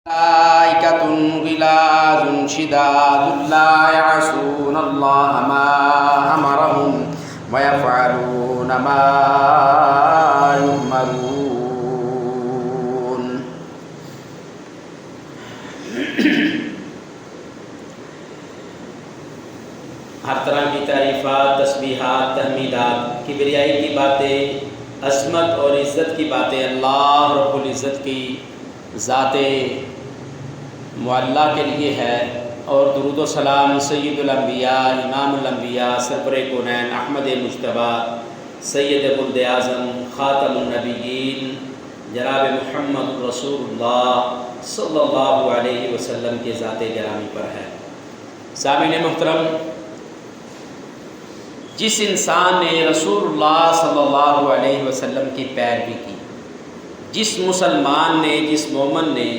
ملائكة غلاظ شداد لا يعصون الله ما أمرهم ويفعلون ما يؤمرون۔ ہر طرح کی تعریفات، تسبیحات، تحمیدات، کبریائی کی باتیں، عظمت اور عزت کی باتیں اللہ رب العزت کی ذات معلیٰ کے لیے ہے، اور درود و سلام سید الانبیاء، امام الانبیاء، سرور کونین، احمد مجتبیٰ، سید ولد اعظم، خاتم النبیین، جناب محمد رسول اللہ صلی اللہ علیہ وسلم کے ذات گرامی پر ہے۔ سامعین محترم، جس انسان نے رسول اللہ صلی اللہ علیہ وسلم کی پیروی کی، جس مسلمان نے، جس مومن نے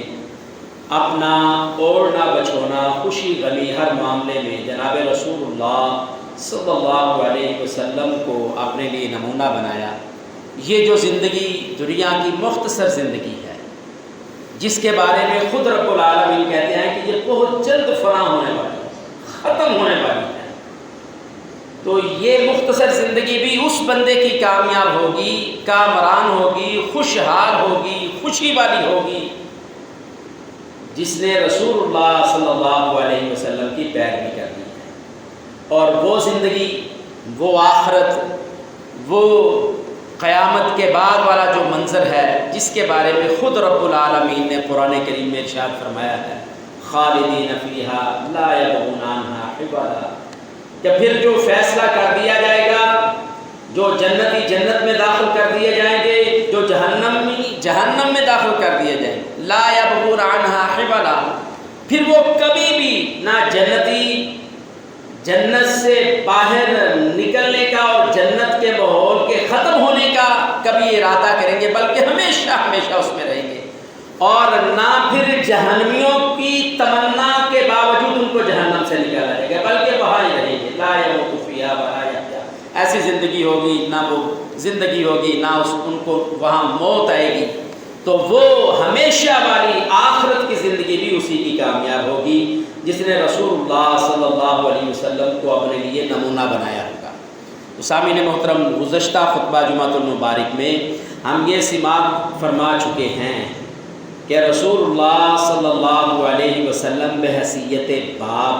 اپنا اوڑھنا بچھونا، خوشی غمی ہر معاملے میں جناب رسول اللہ صلی اللہ علیہ وسلم کو اپنے لیے نمونہ بنایا، یہ جو زندگی دنیا کی مختصر زندگی ہے، جس کے بارے میں خود رب العالمین کہتے ہیں کہ یہ بہت جلد فنا ہونے والی ہے، ختم ہونے والی ہے، تو یہ مختصر زندگی بھی اس بندے کی کامیاب ہوگی، کامران ہوگی، خوشحال ہوگی، خوشی والی ہوگی، جس نے رسول اللہ صلی اللہ علیہ وسلم کی پیروی کرنی ہے۔ اور وہ زندگی، وہ آخرت، وہ قیامت کے بعد والا جو منظر ہے، جس کے بارے میں خود رب العالمین نے قرآن کریم میں ارشاد فرمایا ہے، خالدین فیہا لا یبغون عنہا حولا، کہ پھر جو فیصلہ کر دیا جائے گا، جو جنتی جنت میں داخل کر دیے جائیں گے، جو جہنم میں داخل کر دیے جائیں گے، لا یبغون عنہا حولا، پھر وہ کبھی بھی نہ جنت سے باہر نکلنے کا اور جنت کے ماحول کے ختم ہونے کا کبھی ارادہ کریں گے، بلکہ ہمیشہ ہمیشہ اس میں رہیں گے، اور نہ پھر جہنمیوں کی تمنا کے باوجود ان کو جہنم سے نکالا جائے گا، بلکہ وہاں ہی رہیں گے، لا یموت فیہا ولا یحیا، ایسی زندگی ہوگی، نہ وہ زندگی ہوگی، نہ ان کو وہاں موت آئے گی، تو وہ ہمیشہ والی آخرت کی زندگی بھی اسی کی کامیاب ہوگی جس نے رسول اللہ صلی اللہ علیہ وسلم کو اپنے لیے نمونہ بنایا ہوگا۔ تو سامعین محترم، گزشتہ خطبہ جمعۃ المبارک میں ہم یہ سماعت فرما چکے ہیں کہ رسول اللہ صلی اللہ علیہ وسلم بحیثیت باپ،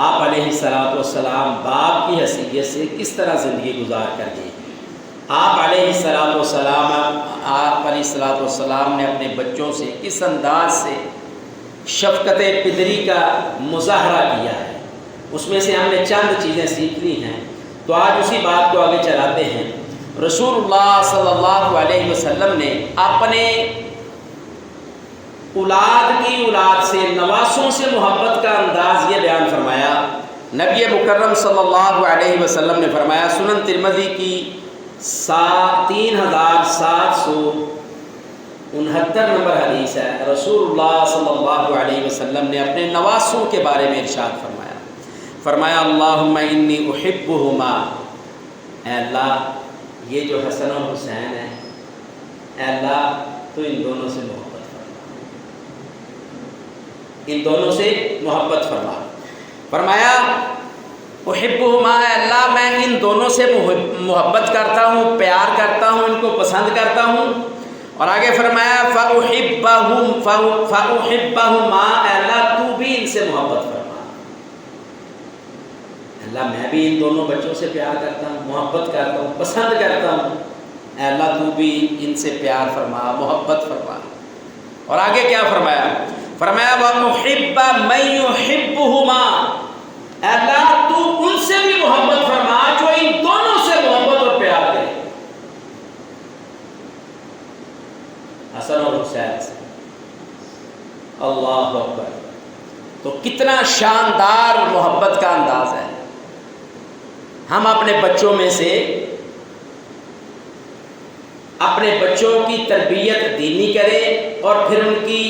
آپ علیہ السلام باپ کی حیثیت سے کس طرح زندگی گزار کر گئے۔ آپ علیہ السلام نے اپنے بچوں سے کس انداز سے شفقت پدری کا مظاہرہ کیا ہے، اس میں سے ہم نے چند چیزیں سیکھ لی ہیں، تو آج اسی بات کو آگے چلاتے ہیں۔ رسول اللہ صلی اللہ علیہ وسلم نے اپنے اولاد کی اولاد سے، نواسوں سے محبت کا انداز یہ بیان فرمایا۔ نبی مکرم صلی اللہ علیہ وسلم نے فرمایا، سنن ترمذی کی 3769 نمبر حدیث ہے، رسول اللہ صلی اللہ علیہ وسلم نے اپنے نواسوں کے بارے میں ارشاد فرمایا اللہم انی احبہما، اے اللہ یہ جو حسن اور حسین ہیں، اے اللہ تو ان دونوں سے محبت فرما۔ فرمایا احبہما، اے اللہ میں ان دونوں سے محبت کرتا ہوں، پیار کرتا ہوں، ان کو پسند کرتا ہوں۔ اور آگے فرمایا فَأُحِبَّهُمَا، اے اللہ تو بھی ان سے محبت فرما۔ اللہ میں بھی ان دونوں بچوں سے پیار کرتا ہوں، محبت کرتا ہوں، پسند کرتا ہوں، اے اللہ تو بھی ان سے پیار فرما، محبت فرما۔ اور آگے کیا فرمایا وَأُحِبَّ مَن يُحِبُّهُمَا، اے اللہ تو ان سے بھی محبت فرما جو ان دونوں سے محبت اور پیار کرے، حسن اور حسین سے۔ اللہ اکبر، تو کتنا شاندار محبت کا انداز ہے۔ ہم اپنے بچوں میں سے اپنے بچوں کی تربیت دینی کریں، اور پھر ان کی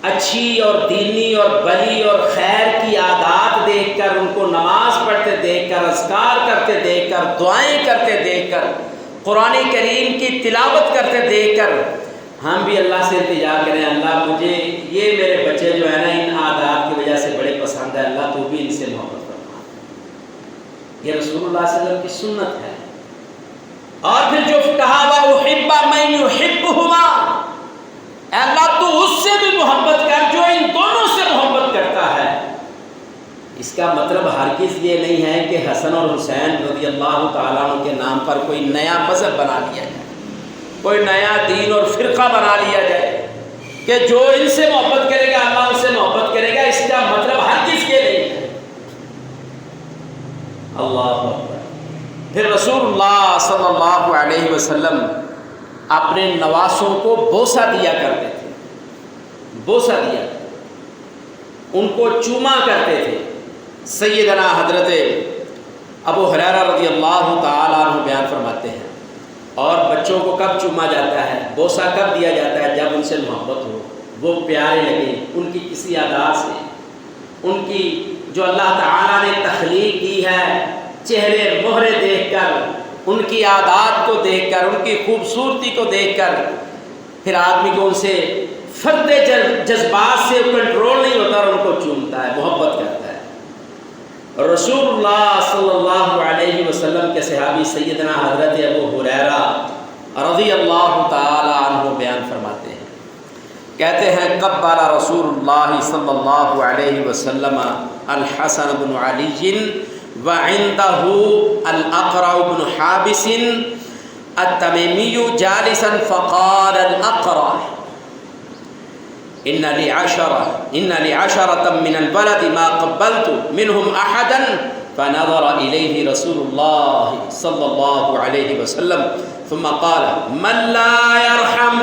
اچھی اور دینی اور بھلی اور خیر کی عادات دیکھ کر، ان کو نماز پڑھتے دیکھ کر، اذکار کرتے دیکھ کر، دعائیں کرتے دیکھ کر، قرآن کریم کی تلاوت کرتے دیکھ کر ہم بھی اللہ سے التجا کریں اللہ مجھے یہ میرے بچے جو ہیں نا ان عادات کی وجہ سے بڑے پسند ہے، اللہ تو بھی ان سے محبت فرما۔ یہ رسول اللہ صلی اللہ علیہ وسلم کی سنت ہے۔ اور پھر جو کہا وَأُحِبَّ مَن يُحِبُّهُمَا، اے اللہ تو اس سے بھی محبت کر جو ان دونوں سے محبت کرتا ہے۔ اس کا مطلب ہرگز یہ نہیں ہے کہ حسن اور حسین رضی اللہ تعالیٰ عنہ کے نام پر کوئی نیا مذہب بنا لیا جائے، کوئی نیا دین اور فرقہ بنا لیا جائے کہ جو ان سے محبت کرے گا اللہ ان سے محبت کرے گا۔ اس کا مطلب ہرگز یہ نہیں ہے۔ اللہ اکبر۔ پھر رسول اللہ صلی اللہ علیہ وسلم اپنے نواسوں کو بوسہ دیا کرتے تھے، بوسہ دیا، ان کو چوما کرتے تھے۔ سیدنا حضرت ابو ہریرہ رضی اللہ تعالیٰ عنہ بیان فرماتے ہیں، اور بچوں کو کب چوما جاتا ہے، بوسہ کب دیا جاتا ہے؟ جب ان سے محبت ہو، وہ پیارے لگے، ان کی کسی ادا سے، ان کی جو اللہ تعالیٰ نے تخلیق کی ہے، چہرے مہرے دیکھ کر، ان کی عادات کو دیکھ کر، ان کی خوبصورتی کو دیکھ کر، پھر آدمی کو ان سے فرد جذبات سے کنٹرول نہیں ہوتا اور ان کو چومتا ہے، محبت کرتا ہے۔ رسول اللہ صلی اللہ علیہ وسلم کے صحابی سیدنا حضرت ابو ہریرہ رضی اللہ تعالی عنہ بیان فرماتے ہیں، کہتے ہیں قبل رسول اللہ صلی اللہ علیہ وسلم الحسن بن علی وعنده الاقرع بن حابس التمیمی جالسا فقال الاقرع ان لعشرة من البلد ما قبلت منهم احدا فنظر اليه رسول الله صلى الله عليه وسلم ثم قال من لا يرحم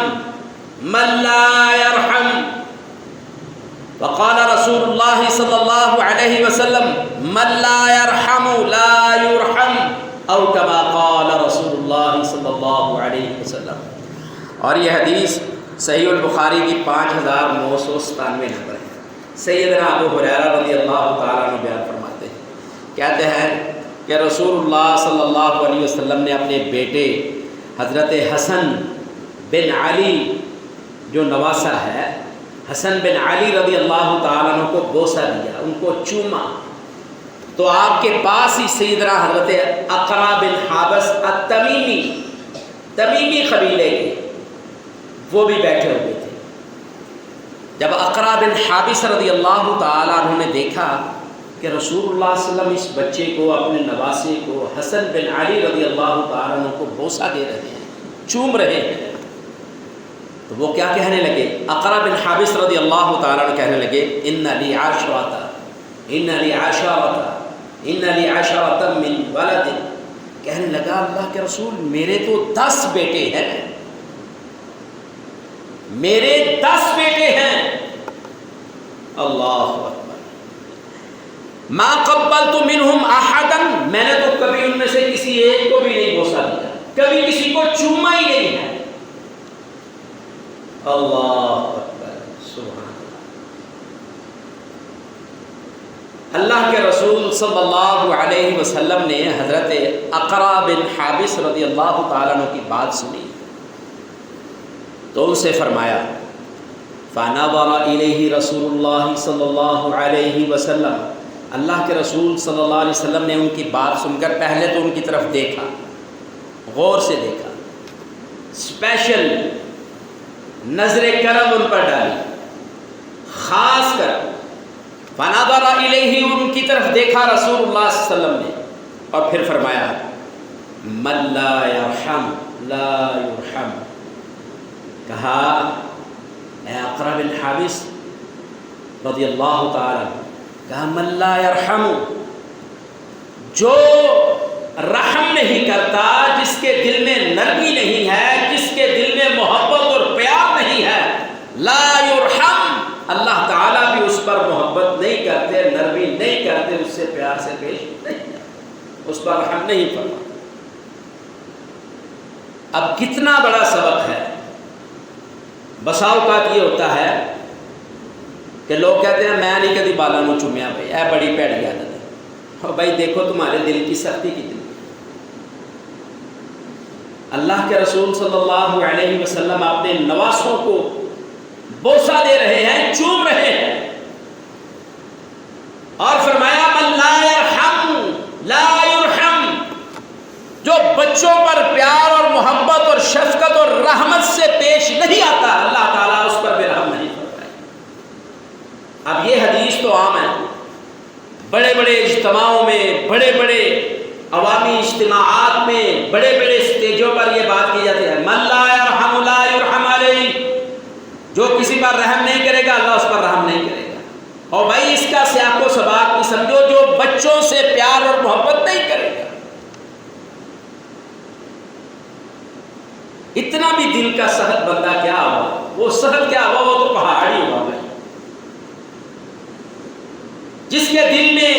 وقال رسول الله صلى الله عليه وسلم من لا يرحم لا يرحم او كما قال رسول الله صلى الله عليه وسلم۔ اور یہ حدیث صحیح البخاری کی 5997 نمبر ہے۔ سیدنا ابو ہریرہ رضی اللہ تعالیٰ عنہ بیان فرماتے ہیں، کہتے ہیں کہ رسول اللہ صلی اللہ علیہ وسلم نے اپنے بیٹے حضرت حسن بن علی جو نواسہ ہے، حسن بن علی رضی اللہ تعالیٰ عنہ کو بوسہ دیا، ان کو چوما، تو آپ کے پاس ہی سیدنا حضرت اقرع بن حابس التمیمی، تمیمی قبیلے کے، وہ بھی بیٹھے ہوئے تھے۔ جب اقرع بن حابس رضی اللہ تعالیٰ عنہ نے دیکھا کہ رسول اللہ صلی اللہ علیہ وسلم اس بچے کو، اپنے نواسے کو، حسن بن علی رضی اللہ تعالیٰ عنہ کو بوسہ دے رہے ہیں، چوم رہے ہیں، تو وہ کیا کہنے لگے؟ اقرع بن حابس رضی اللہ تعالیٰ عنہ کہنے لگے ان لی عشرة من ولد، کہنے لگا اللہ کے رسول میرے تو 10 بیٹے ہیں، میرے 10 بیٹے ہیں۔ اللہ اکبر۔ ما قبلت منہم احدا، میں نے تو کبھی ان میں سے کسی ایک کو بھی نہیں بوسہ دیا، کبھی کسی کو چوما ہی نہیں ہے۔ اللہ اکبر، سبحان اللہ۔ اللہ کے رسول صلی اللہ علیہ وسلم نے حضرت اقرع بن حابس رضی اللہ تعالیٰ عنہ کی بات سنی تو ان سے فرمایا فَنَظَرَ إِلَيْهِ رسول اللہ صلی اللہ علیہ وسلم، اللہ کے رسول صلی اللہ علیہ وسلم نے ان کی بات سن کر پہلے تو ان کی طرف دیکھا، غور سے دیکھا، اسپیشل نظر کرم ان پر ڈالی، خاص کر فَنَظَرَ إِلَيْهِ ان کی طرف دیکھا رسول اللہ صلی اللہ علیہ وسلم نے، اور پھر فرمایا مَن لَا يَرْحَمْ لَا يُرْحَمْ، کہا اے اقرع بن حابس رضی اللہ تعالی، کہا من لا یرحم، جو رحم نہیں کرتا، جس کے دل میں نرمی نہیں ہے، جس کے دل میں محبت اور پیار نہیں ہے، لا یرحم، اللہ تعالیٰ بھی اس پر محبت نہیں کرتے، نرمی نہیں کرتے، اس سے پیار سے پیش نہیں، اس پر رحم نہیں فرما۔ اب کتنا بڑا سبق ہے۔ بسا اوقات یہ ہوتا ہے کہ لوگ کہتے ہیں میں نہیں کدی بالا نو چومیا بھائی، اے بڑی پیڑی عادت ہے، اور بھائی دیکھو تمہارے دل کی سختی کتنی، اللہ کے رسول صلی اللہ علیہ وسلم اپنے نواسوں کو بوسہ دے رہے ہیں، چوم رہے ہیں، اور فرمایا من لا یرحم لا یرحم، جو بچوں پر پیار اور محبت اور شفقت اور رحمت سے پیش نہیں آتا اللہ تعالیٰ اس پر بھی رحم نہیں کرتا ہے۔ اب یہ حدیث تو عام ہے، بڑے بڑے اجتماعوں میں، بڑے بڑے عوامی اجتماعات میں، بڑے بڑے اسٹیجوں پر یہ بات کی جاتی ہے، من لا یرحم لا یرحم علیہ، جو کسی پر رحم نہیں کرے گا اللہ اس پر رحم نہیں کرے گا۔ اور بھائی اس کا سیاق و سباق بھی سمجھو، جو بچوں سے پیار اور محبت نہیں کرے گا، اتنا بھی دل کا سخت بندہ کیا ہوا، وہ سخت کیا ہوا، وہ تو پہاڑی ہوا بھائی، جس کے دل میں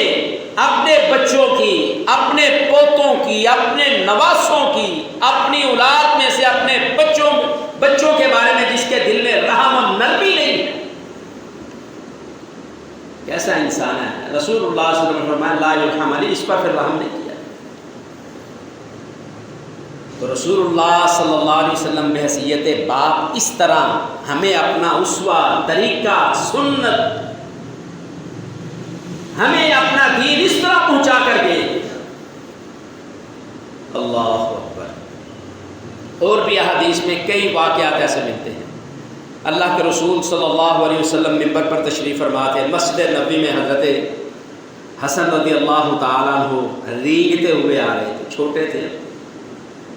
اپنے بچوں کی، اپنے پوتوں کی، اپنے نواسوں کی، اپنی اولاد میں سے اپنے بچوں کے بارے میں جس کے دل میں رحم و نرمی نہیں ہے، کیسا انسان ہے؟ رسول اللہ صلی اللہ علیہ وسلم نے فرمایا لا یرحم علی، اس پر پھر رحم نہیں کیا۔ تو رسول اللہ صلی اللہ علیہ وسلم بحیثیت باپ اس طرح ہمیں اپنا اسوہ، طریقہ، سنت، ہمیں اپنا دین اس طرح پہنچا کر گئے۔ اللہ اکبر۔ اور بھی احادیث میں کئی واقعات ایسے ملتے ہیں۔ اللہ کے رسول صلی اللہ علیہ وسلم منبر پر تشریف فرما تھے، مسجد نبوی میں حضرت حسن رضی اللہ تعالیٰ عنہ رینگتے ہوئے آ رہے تھے، چھوٹے تھے،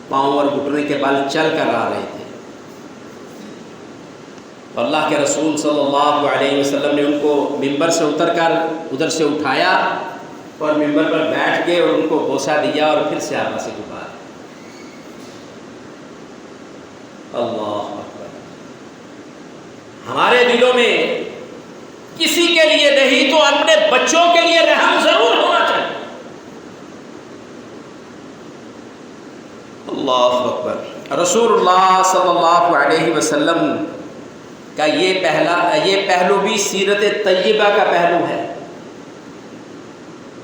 پاؤں اور گھٹنے کے بل چل کر آ رہے تھے، اللہ کے رسول صلی اللہ علیہ وسلم نے ان کو منبر سے اتر کر ادھر سے اٹھایا اور منبر پر بیٹھ گئے اور ان کو بوسہ دیا اور پھر صحابہ سے گزارا۔ اللہ اکبر۔ ہمارے دلوں میں کسی کے لیے نہیں تو اپنے بچوں کے لیے رحم ضرور ہونا چاہیے۔ اللہ اکبر۔ رسول اللہ صلی اللہ علیہ وسلم کا یہ پہلو بھی سیرت طیبہ کا پہلو ہے،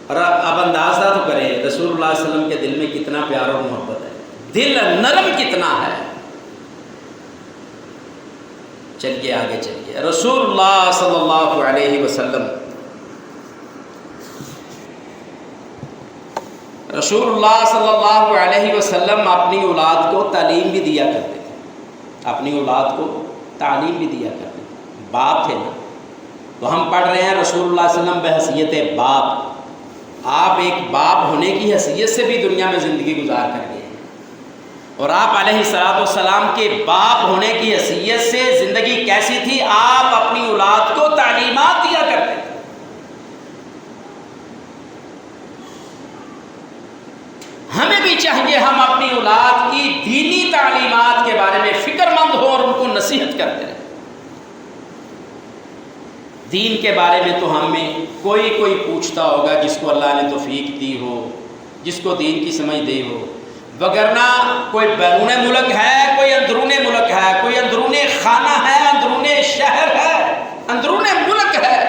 اور اب اندازہ تو کریں رسول اللہ صلی اللہ علیہ وسلم کے دل میں کتنا پیار اور محبت ہے، دل نرم کتنا ہے۔ چلیے آگے چلیے۔ رسول اللہ صلی اللہ علیہ وسلم اپنی اولاد کو تعلیم بھی دیا کرتے تھے، اپنی اولاد کو تعلیم بھی دیا کرتے تھے، باپ تھے نا۔ تو ہم پڑھ رہے ہیں رسول اللہ صلی اللہ علیہ وسلم بحیثیت باپ، آپ ایک باپ ہونے کی حیثیت سے بھی دنیا میں زندگی گزار کر گئے ہیں، اور آپ علیہ الصلوۃ والسلام کے باپ ہونے کی حیثیت سے زندگی کیسی تھی؟ آپ اپنی اولاد کو تعلیمات دیا کرتے تھے۔ ہمیں بھی چاہیے ہم اپنی اولاد کی دینی تعلیمات کے بارے میں فکر مند ہوں اور ان کو نصیحت کرتے رہیں۔ دین کے بارے میں تو ہم میں کوئی پوچھتا ہوگا جس کو اللہ نے توفیق دی ہو، جس کو دین کی سمجھ دی ہو، وگرنہ کوئی بیرون ملک ہے، کوئی اندرون ملک ہے، کوئی اندرون خانہ ہے، اندرون شہر ہے، اندرون ملک ہے،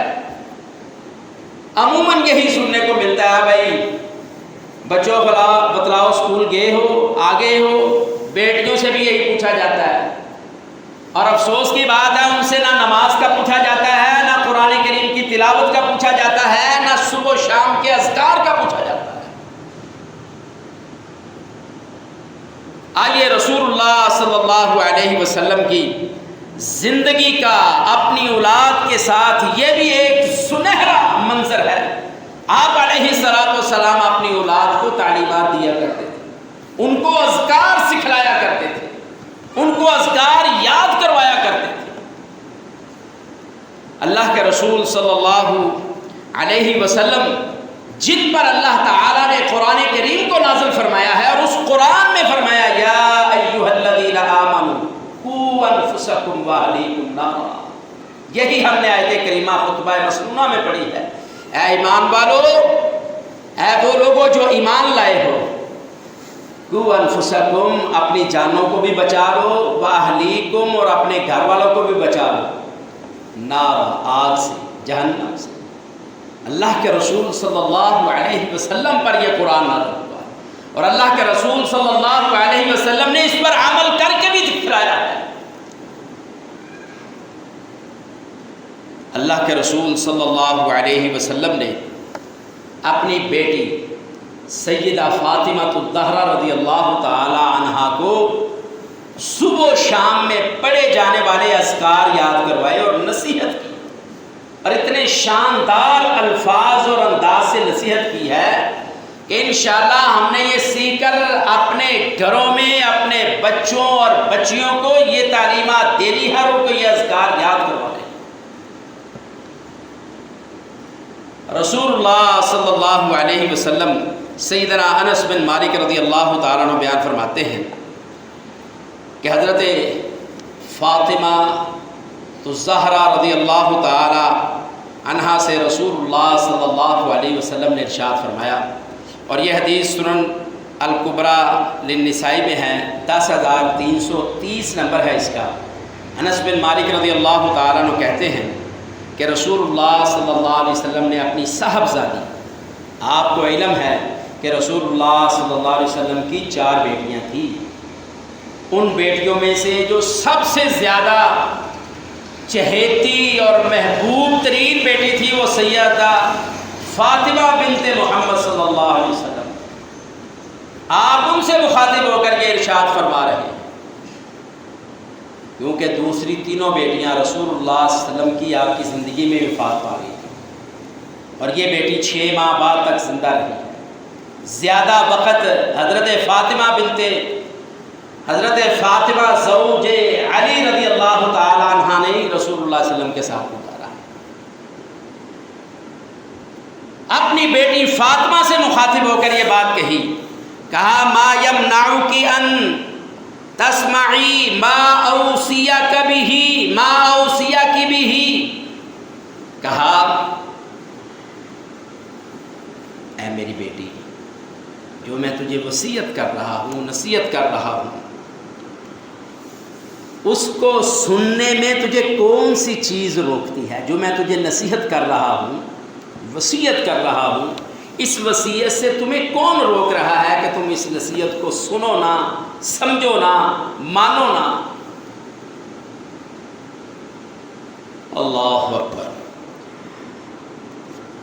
عموماً یہی سننے کو ملتا ہے، بھائی بچوں بتلاؤ اسکول گئے ہو، آگے ہو، بیٹیوں سے بھی یہی پوچھا جاتا ہے، اور افسوس کی بات ہے ان سے نہ نماز کا پوچھا جاتا ہے، نہ قرآن کریم کی تلاوت کا پوچھا جاتا ہے، نہ صبح و شام کے اذکار کا پوچھا جاتا ہے۔ آئیے رسول اللہ صلی اللہ علیہ وسلم کی زندگی کا اپنی اولاد کے ساتھ یہ بھی ایک سنہرا منظر ہے۔ آپ علیہ الصلوۃ والسلام اپنی اولاد کو تعلیمات دیا کرتے تھے، ان کو اذکار سکھلایا کرتے تھے، ان کو اذکار یاد کروایا کرتے تھے۔ اللہ کے رسول صلی اللہ علیہ وسلم جن پر اللہ تعالیٰ نے قرآن کریم کو نازل فرمایا ہے، اور اس قرآن میں فرمایا یا ایھا الذین آمنوا قوا انفسکم واہلیکم نارا، یہی ہم نے آیت کریمہ خطبہ مسنونہ میں پڑھی ہے۔ اے ایمان والو، اے وہ لوگوں جو ایمان لائے ہو، قوا انفسکم، اپنی جانوں کو بھی بچا لو، واہلیکم، اور اپنے گھر والوں کو بھی بچا لو، نارا، آگ سے، جہنم سے۔ اللہ کے رسول صلی اللہ علیہ وسلم پر یہ قرآن نازل ہوا ہے، اور اللہ کے رسول صلی اللہ علیہ وسلم نے اس پر عمل کر کے بھی دکھلایا ہے۔ اللہ کے رسول صلی اللہ علیہ وسلم نے اپنی بیٹی سیدہ فاطمہ الزہرا رضی اللہ تعالی عنہا کو صبح و شام میں پڑھے جانے والے اذکار یاد کروائے اور نصیحت کی، اور اتنے شاندار الفاظ اور انداز سے نصیحت کی ہے کہ انشاءاللہ ہم نے یہ سیکھ کر اپنے گھروں میں اپنے بچوں اور بچیوں کو یہ تعلیمات دینی، ہر ان کو یہ اذکار یاد کروانے۔ رسول اللہ صلی اللہ علیہ وسلم سیدنا انس بن مالک رضی اللہ تعالیٰ عنہ بیان فرماتے ہیں کہ حضرت فاطمہ الزہرا رضی اللہ تعالی عنہا سے رسول اللہ صلی اللہ علیہ وسلم نے ارشاد فرمایا، اور یہ حدیث سنن الکبریٰ للنسائی میں ہے، 10,330 نمبر ہے اس کا۔ انس بن مالک رضی اللہ تعالیٰ عنہ کہتے ہیں کہ رسول اللہ صلی اللہ علیہ وسلم نے اپنی صاحبزادی، آپ کو علم ہے کہ رسول اللہ صلی اللہ علیہ وسلم کی 4 بیٹیاں تھیں، ان بیٹیوں میں سے جو سب سے زیادہ چہیتی اور محبوب ترین بیٹی تھی وہ سیدہ فاطمہ بنت محمد صلی اللہ علیہ وسلم۔ آپ ان سے مخاطب ہو کر کے ارشاد فرما رہے ہیں، کیونکہ دوسری تینوں بیٹیاں رسول اللہ صلی اللہ علیہ وسلم کی آپ کی زندگی میں وفات پا گئی تھیں، اور یہ بیٹی 6 ماہ بعد تک زندہ رہی۔ زیادہ وقت حضرت فاطمہ زوج علی رضی اللہ تعالی عنہ نے رسول اللہ صلی اللہ علیہ وسلم کے ساتھ گزارا۔ اپنی بیٹی فاطمہ سے مخاطب ہو کر یہ بات کہی، کہا ما یمنعک ان تسمعی ما اوصیک بہ، کہا اے میری بیٹی، جو میں تجھے وصیت کر رہا ہوں، نصیحت کر رہا ہوں، اس کو سننے میں تجھے کون سی چیز روکتی ہے؟ جو میں تجھے نصیحت کر رہا ہوں، وصیت کر رہا ہوں، اس وصیت سے تمہیں کون روک رہا ہے کہ تم اس نصیحت کو سنو نہ، سمجھو نہ، مانو نہ؟ اللہ اکبر۔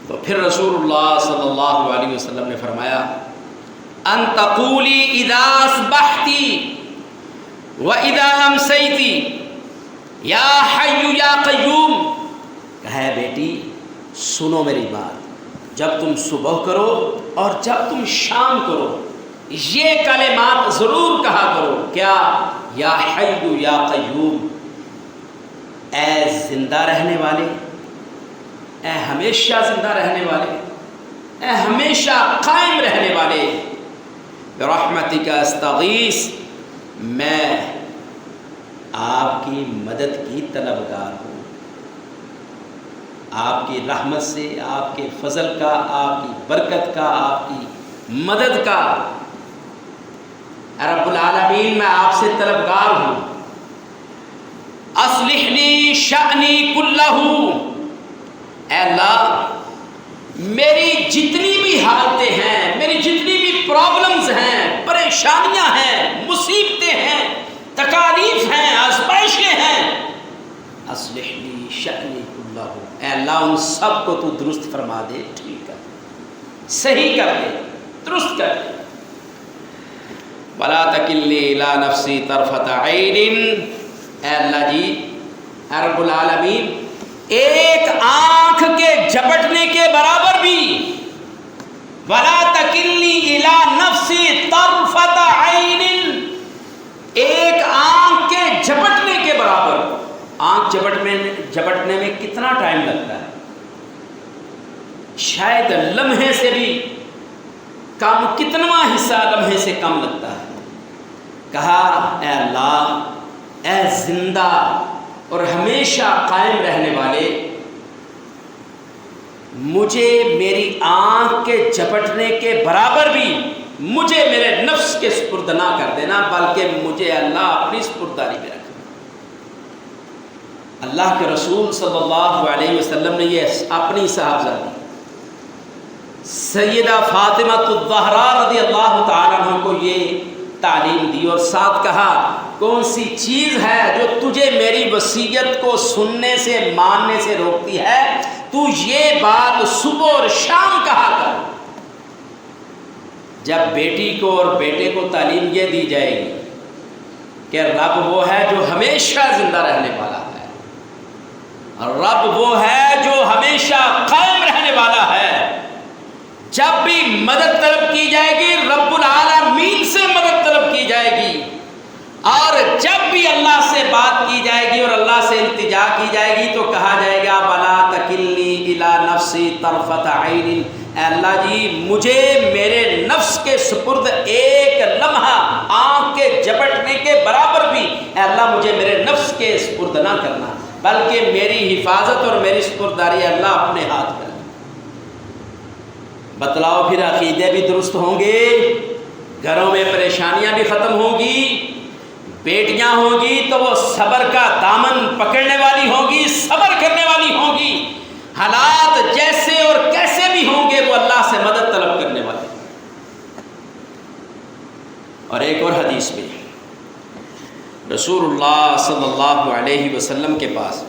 تو پھر رسول اللہ صلی اللہ علیہ وسلم نے فرمایا، ان تقولی اذا اصبحتی واذا امسیتی یا حی یا قیوم، کہا بیٹی سنو میری بات، جب تم صبح کرو اور جب تم شام کرو یہ کلمات ضرور کہا کرو، کیا؟ یا حی یا قیوم، اے زندہ رہنے والے، اے ہمیشہ زندہ رہنے والے، اے ہمیشہ قائم رہنے والے، برحمتک استغیث، میں آپ کی مدد کی طلبگار ہوں، آپ کی رحمت سے، آپ کے فضل کا، آپ کی برکت کا، آپ کی مدد کا، رب العالمین میں آپ سے طلبگار ہوں۔ اصلح لی شأنی کلہ، اے اللہ میری جتنی بھی حالتیں ہیں، میری جتنی بھی پرابلمز ہیں، پریشانیاں ہیں، مصیبتیں ہیں، تکالیف ہیں، آزمائشیں ہیں، اصلح لی شأنی کلہ، اے اللہ ان سب کو تو درست فرما دے، ٹھیک کر دے، صحیح کر دے، درست کر دے۔ وَلَا تَكِلْنِي إِلَىٰ نَفْسِي طَرْفَةَ عَيْنٍ، اے اللہ جی، اے رب العالمین ایک آنکھ کے جھپٹنے کے برابر بھی، وَلَا تَكِلْنِي إِلَىٰ نَفْسِي طَرْفَةَ عَيْنٍ، ایک آنکھ کے جھپٹنے کے برابر۔ آنکھ جھپٹنے میں کتنا ٹائم لگتا ہے؟ شاید لمحے سے بھی کم، کتنا حصہ لمحے سے کم لگتا ہے۔ کہا اے اللہ، اے زندہ اور ہمیشہ قائم رہنے والے، مجھے میری آنکھ کے جھپٹنے کے برابر بھی مجھے میرے نفس کے سپرد نہ کر دینا، بلکہ مجھے اللہ اپنی سپرداری میں رکھنا۔ اللہ کے رسول صلی اللہ علیہ وسلم نے یہ اپنی صاحبزادی سیدہ فاطمہ الزہرا رضی اللہ تعالیٰ عنہ کو یہ تعلیم دی اور ساتھ کہا کون سی چیز ہے جو تجھے میری وصیت کو سننے سے ماننے سے روکتی ہے؟ تو یہ بات صبح اور شام کہا کر۔ جب بیٹی کو اور بیٹے کو تعلیم یہ دی جائے گی کہ رب وہ ہے جو ہمیشہ زندہ رہنے والا ہے، رب وہ ہے جو ہمیشہ قائم رہنے والا ہے، جب بھی مدد طلب کی جائے گی رب العالمین سے مدد طلب کی جائے گی، اور جب بھی اللہ سے بات کی جائے گی اور اللہ سے التجا کی جائے گی تو کہا جائے گا بلا تکلنی الی نفسی طرفت عین، اے اللہ جی مجھے میرے نفس کے سپرد ایک لمحہ آنکھ کے جھپٹنے کے برابر بھی اے اللہ مجھے میرے نفس کے سپرد نہ کرنا، بلکہ میری حفاظت اور میری سپرداری اللہ اپنے ہاتھ کر۔ بتلاؤ پھر عقیدے بھی درست ہوں گے، گھروں میں پریشانیاں بھی ختم ہوں گی، بیٹیاں ہوں گی تو وہ صبر کا دامن پکڑنے والی ہوں گی، صبر کرنے والی ہوں گی، حالات جیسے اور کیسے بھی ہوں گے وہ اللہ سے مدد طلب کرنے والے۔ اور ایک اور حدیث میں رسول اللہ صلی اللہ علیہ وسلم کے پاس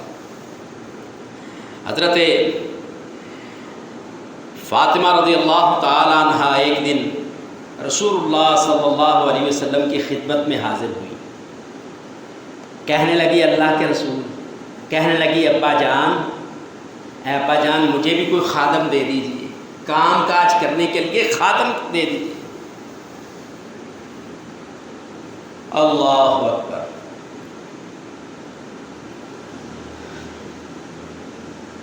حضرت فاطمہ رضی اللہ تعالی عنہ ایک دن رسول اللہ صلی اللہ علیہ وسلم کی خدمت میں حاضر ہوئی، کہنے لگی اللہ کے رسول، کہنے لگی ابا جان، اے ابا جان مجھے بھی کوئی خادم دے دیجیے، کام کاج کرنے کے لیے خادم دے دیجیے۔ اللہ اکبر،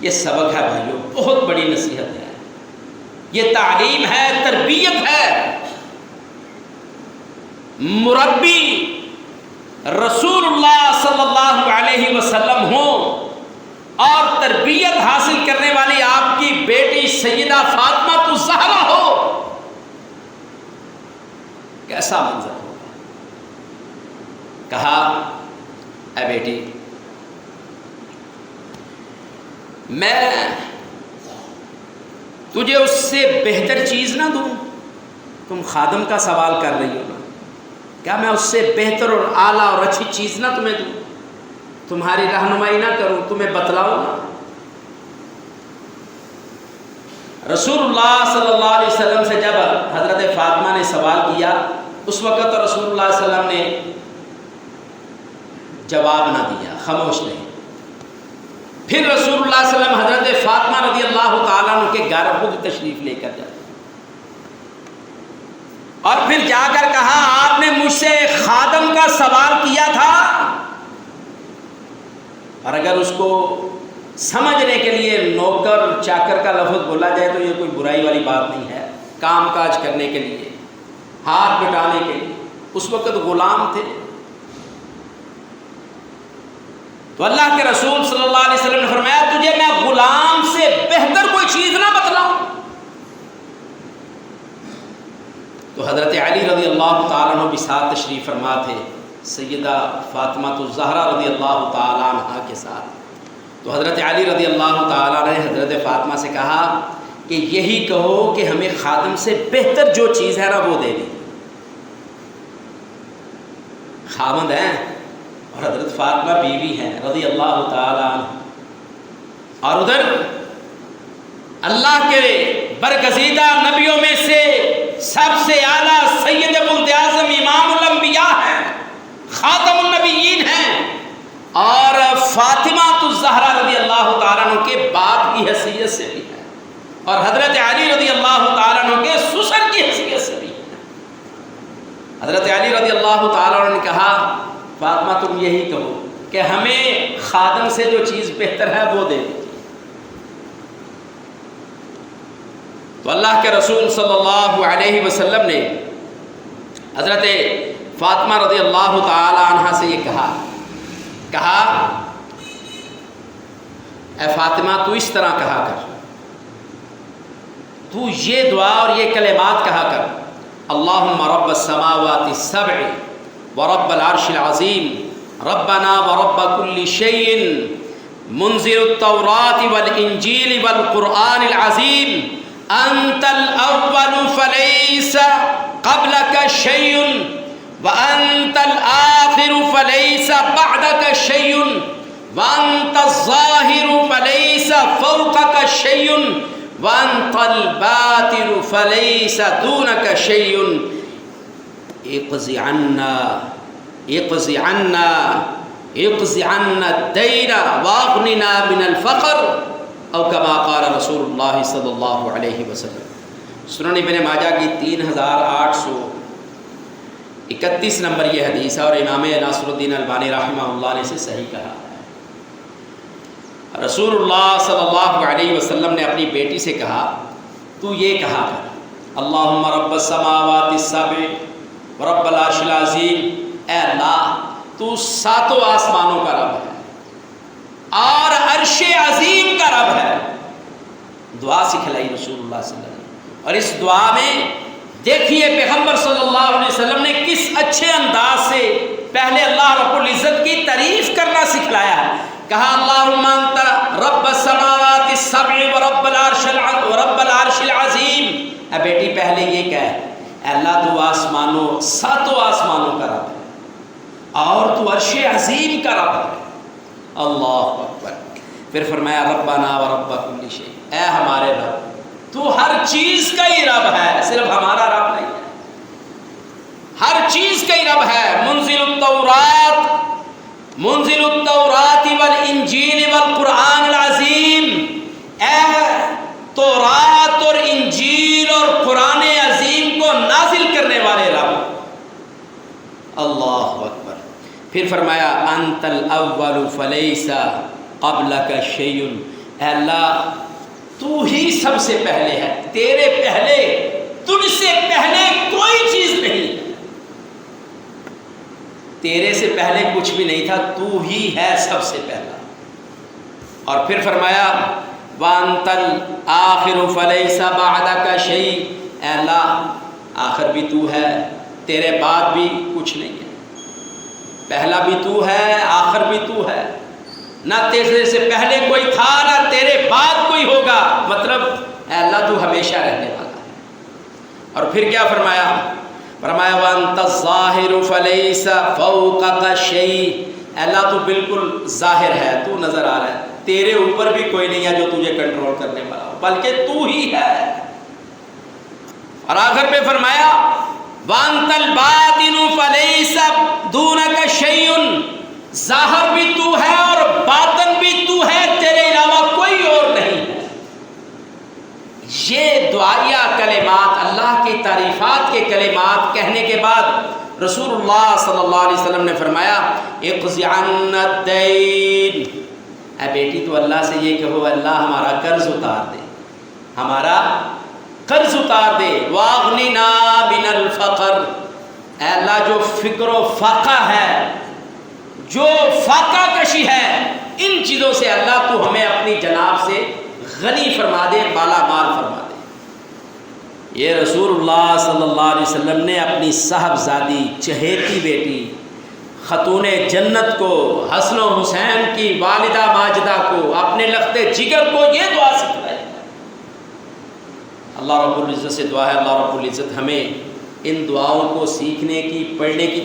یہ سبق ہے بھائیو، بہت بڑی نصیحت ہے، یہ تعلیم ہے، تربیت ہے۔ مربی رسول اللہ صلی اللہ علیہ وسلم ہوں اور تربیت حاصل کرنے والی آپ کی بیٹی سیدہ فاطمہ الزہرا ہو، کیسا منظر ہوگا؟ کہا اے بیٹی میں تجھے اس سے بہتر چیز نہ دوں، تم خادم کا سوال کر رہی ہو نا، کیا میں اس سے بہتر اور اعلیٰ اور اچھی چیز نہ تمہیں دوں، تمہاری رہنمائی نہ کروں، تمہیں بتلاؤں نا؟ رسول اللہ صلی اللہ علیہ وسلم سے جب حضرت فاطمہ نے سوال کیا اس وقت رسول اللہ صلی اللہ علیہ وسلم نے جواب نہ دیا، خاموش نہیں۔ پھر رسول اللہ صلی اللہ علیہ وسلم حضرت فاطمہ رضی اللہ تعالیٰ عنہ کے گھر خود تشریف لے کر جاتے اور پھر جا کر کہا آپ نے مجھ سے خادم کا سوال کیا تھا، اور اگر اس کو سمجھنے کے لیے نوکر چاکر کا لفظ بولا جائے تو یہ کوئی برائی والی بات نہیں ہے، کام کاج کرنے کے لیے، ہاتھ بٹانے کے لیے، اس وقت غلام تھے۔ تو اللہ کے رسول صلی اللہ علیہ وسلم نے فرمایا تجھے میں غلام سے بہتر کوئی چیز نہ بتلاؤں؟ تو حضرت علی رضی اللہ تعالیٰ عنہ بھی ساتھ تشریف فرما تھے، سیدہ فاطمہ الزہرا رضی اللہ تعالیٰ عنہ کے ساتھ۔ تو حضرت علی رضی اللہ تعالیٰ نے حضرت فاطمہ سے کہا کہ یہی کہو کہ ہمیں خادم سے بہتر جو چیز ہے نا وہ دے دی۔ خاوند ہیں اور حضرت فاطمہ بیوی ہیں رضی اللہ تعالیٰ عنہ، اور ادھر اللہ کے برگزیدہ نبیوں میں سے سب سے اعلیٰ سید ولد اعظم امام الانبیاء ہیں، خاتم النبیین ہیں، اور فاطمہ الزہرا رضی اللہ تعالیٰ عنہ کے باپ کی حیثیت سے بھی ہے، اور حضرت علی رضی اللہ تعالیٰ عنہ کے سسر کی حیثیت سے بھی ہے۔ حضرت علی رضی اللہ تعالیٰ عنہ نے کہا فاطمہ تم یہی کہو کہ ہمیں خادم سے جو چیز بہتر ہے وہ دے دیجیے۔ تو اللہ کے رسول صلی اللہ علیہ وسلم نے حضرت فاطمہ رضی اللہ تعالی عنہا سے یہ کہا اے فاطمہ تو اس طرح کہا کر، تو یہ دعا اور یہ کلمات کہا کر، اللہم رب السماوات السبع ورب العرش العظیم ربنا ورب كل شيء منزل التوراة والإنجيل والقرآن العظيم انت الاول فلیس قبلک شیء وانت الآخر فلیس بعدک شیء وانت الظاہر فلیس فوقک شیء وانت الباطن فلیس دونک شیء اقض عنا اقض عنا اقض عنا الدین واغننا من الفقر او کما قال رسول اللہ صلی اللہ علیہ وسلم۔ سنن ابن ماجہ کی 3831 نمبر یہ حدیث ہے، اور امام ناصر الدین البانی رحمہ اللہ نے اسے صحیح کہا ہے۔ رسول اللہ صلی اللہ علیہ وسلم نے اپنی بیٹی سے کہا تو یہ کہا کر اللہم رب السماوات السبع ورب العرش العظیم، اے اللہ تو ساتوں آسمانوں کا رب ہے اور عرش عظیم کا رب ہے۔ دعا سکھلائی رسول اللہ صلی اللہ علیہ وسلم، اور اس دعا میں دیکھیے پیغمبر صلی اللہ علیہ وسلم نے کس اچھے انداز سے پہلے اللہ رب العزت کی تعریف کرنا سکھلایا ہے۔ کہا اللہم انت رب السماوات السبع ورب العرش العظیم، اے بیٹی پہلے یہ کہہ اے اللہ تو آسمانوں ساتوں آسمانوں کا رب ہے اور تو عرش عظیم کا رب ہے۔ اللہ اکبر۔ پھر فرمایا ربنا ورب کل شیء، اے ہمارے رب تو ہر چیز کا ہی رب ہے، صرف ہمارا رب نہیں ہے، ہر چیز کا ہی رب ہے۔ منزل التورات والانجیل والقرآن العظیم، اے تورات اور انجیل اور قرآن عظیم کو نازل کرنے والے رب۔ اللہ اکبر۔ پھر فرمایا انت الاول فلیس قبلک شیء، اے اللہ تو ہی سب سے پہلے ہے، تیرے پہلے تجھ سے پہلے کوئی چیز نہیں، تیرے سے پہلے کچھ بھی نہیں تھا، تو ہی ہے سب سے پہلا۔ اور پھر فرمایا وانت الآخر فلیس بعدک شیء، اے اللہ آخر بھی تو ہے، تیرے بعد بھی کچھ نہیں ہے، پہلا بھی تو ہے آخر بھی تو ہے، نہ تیرے سے پہلے کوئی تھا نہ تیرے بعد کوئی ہوگا، مطلب اے اللہ تو ہمیشہ رہنے والا ہے۔ اور پھر کیا فرمایا؟ فرمایا وانت الظاہر فلیس فوقک شیء، اے اللہ تو بالکل ظاہر ہے، تو نظر آ رہا ہے، تیرے اوپر بھی کوئی نہیں ہے جو تجھے کنٹرول کرنے والا ہو، بلکہ تو ہی ہے۔ اور آخر پہ فرمایا وانت الباطن فلیس دونک شیء، ظاہر بھی تو ہے اور باطن بھی تو ہے، تیرے علاوہ کوئی اور نہیں ہے۔ یہ دعائیہ کلمات، اللہ کی تعریفات کے کلمات کہنے کے بعد رسول اللہ صلی اللہ علیہ وسلم نے فرمایا اقض عنا الدین، اے بیٹی تو اللہ سے یہ کہو اللہ ہمارا قرض اتار دے، ہمارا قرض اتار دے، واغننا من الفقر، اے اللہ جو فقر و فاقہ ہے، جو فاقہ کشی ہے، ان چیزوں سے اللہ تو ہمیں اپنی جناب سے غنی فرما دے، بالا مال فرما دے۔ یہ رسول اللہ صلی اللہ علیہ وسلم نے اپنی صاحبزادی چہیتی بیٹی خاتون جنت کو، حسن و حسین کی والدہ ماجدہ کو، اپنے لخت جگر کو یہ دعا سکھلائی۔ اللہ رب العزت سے دعا ہے اللہ رب العزت ہمیں ان دعاؤں کو سیکھنے کی، پڑھنے کی